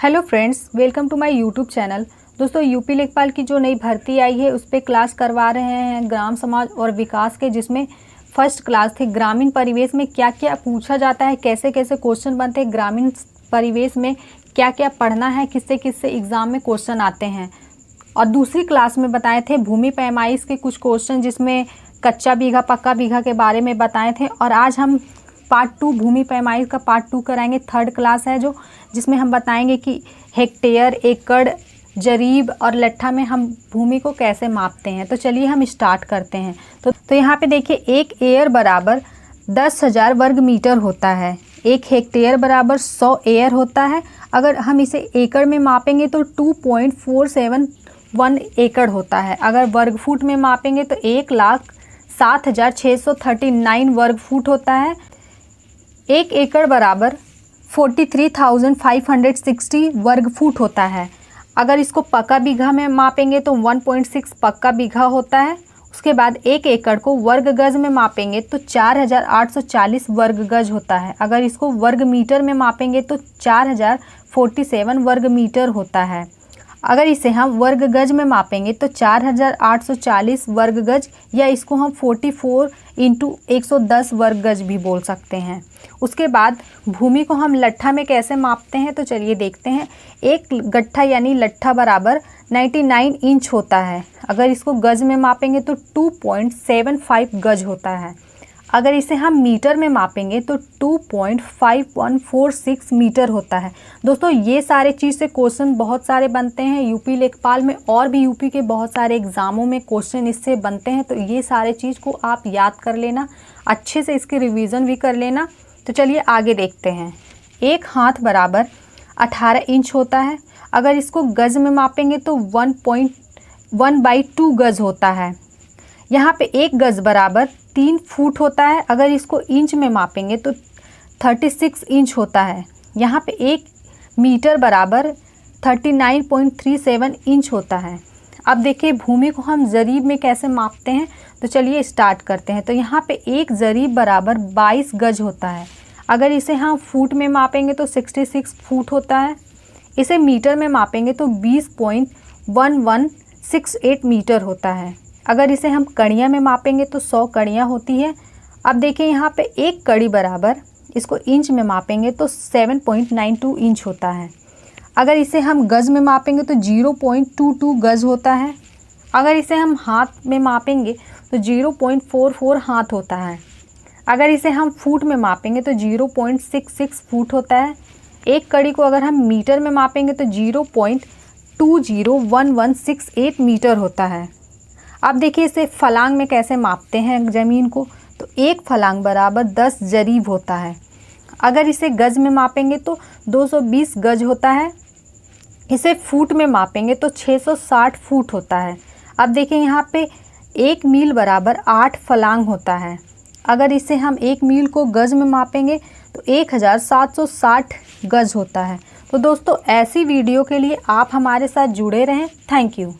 Hello friends, welcome to my YouTube channel. दोस्तों, UP लेखपाल की जो नई भर्ती आई है उस पर क्लास करवा रहे हैं ग्राम समाज और विकास के, जिसमें फर्स्ट क्लास थी। ग्रामीण परिवेश में क्या क्या पूछा जाता है, कैसे कैसे क्वेश्चन बनते हैं, ग्रामीण परिवेश में क्या क्या पढ़ना है, किससे किससे एग्ज़ाम में क्वेश्चन आते हैं। और दूसरी क्लास में बताए थे भूमि पैमाइश के कुछ क्वेश्चन, जिसमें कच्चा बीघा पक्का बीघा के बारे में बताए थे। और आज हम पार्ट 2 भूमि पैमाइश का पार्ट 2 कराएंगे। थर्ड क्लास है जो, जिसमें हम बताएंगे कि हेक्टेयर, एकड़, जरीब और लट्ठा में हम भूमि को कैसे मापते हैं। तो चलिए हम स्टार्ट करते हैं। तो यहाँ पे देखिए, एक एयर बराबर 10,000 वर्ग मीटर होता है। एक हेक्टेयर बराबर 100 एयर होता है। अगर हम इसे एकड़ में मापेंगे तो 2.471 एकड़ होता है। अगर वर्ग फुट में मापेंगे तो 1,07,639 वर्ग फुट होता है। एक एकड़ बराबर 43,560 वर्ग फुट होता है। अगर इसको पक्का बीघा में मापेंगे तो 1.6 पक्का बीघा होता है। उसके बाद एक एकड़ को वर्ग गज में मापेंगे तो 4,840 वर्ग गज होता है। अगर इसको वर्ग मीटर में मापेंगे तो 4,047 वर्ग मीटर होता है। अगर इसे हम वर्ग गज में मापेंगे तो 4,840 वर्ग गज, या इसको हम 44 × 110 वर्ग गज भी बोल सकते हैं। उसके बाद भूमि को हम लट्ठा में कैसे मापते हैं, तो चलिए देखते हैं। एक गट्ठा यानी लट्ठा बराबर 99 इंच होता है। अगर इसको गज में मापेंगे तो 2.75 गज होता है। अगर इसे हम मीटर में मापेंगे तो 2.5146 मीटर होता है। दोस्तों, ये सारे चीज़ से क्वेश्चन बहुत सारे बनते हैं यूपी लेखपाल में, और भी यूपी के बहुत सारे एग्ज़ामों में क्वेश्चन इससे बनते हैं। तो ये सारे चीज़ को आप याद कर लेना, अच्छे से इसकी रिवीजन भी कर लेना। तो चलिए आगे देखते हैं। एक हाथ बराबर 18 इंच होता है। अगर इसको गज में मापेंगे तो 1.1/2 गज होता है। यहाँ पे एक गज बराबर 3 फुट होता है। अगर इसको इंच में मापेंगे तो 36 इंच होता है। यहाँ पे एक मीटर बराबर 39.37 इंच होता है। अब देखिए, भूमि को हम जरीब में कैसे मापते हैं, तो चलिए स्टार्ट करते हैं। तो यहाँ पे एक जरीब बराबर 22 गज होता है। अगर इसे हम फुट में मापेंगे तो 66 फुट होता है। इसे मीटर में मापेंगे तो 20.1168 मीटर होता है। अगर इसे हम कड़ियाँ में मापेंगे तो 100 कड़ियाँ होती है। अब देखिए, यहाँ पे एक कड़ी बराबर, इसको इंच में मापेंगे तो 7.92 इंच होता है। अगर इसे हम गज में मापेंगे तो 0.22 गज होता है। अगर इसे हम हाथ में मापेंगे तो 0.44 हाथ होता है। अगर इसे हम फुट में मापेंगे तो 0.66 फुट होता है। एक कड़ी को अगर हम मीटर में मापेंगे तो 0.201168 मीटर होता है। अब देखिए, इसे फलांग में कैसे मापते हैं ज़मीन को, तो एक फलांग बराबर 10 जरीब होता है। अगर इसे गज में मापेंगे तो 220 गज होता है। इसे फुट में मापेंगे तो 660 फुट होता है। अब देखिए, यहाँ पे एक मील बराबर 8 फलांग होता है। अगर इसे हम एक मील को गज में मापेंगे तो 1,760 गज होता है। तो दोस्तों, ऐसी वीडियो के लिए आप हमारे साथ जुड़े रहें। Thank you.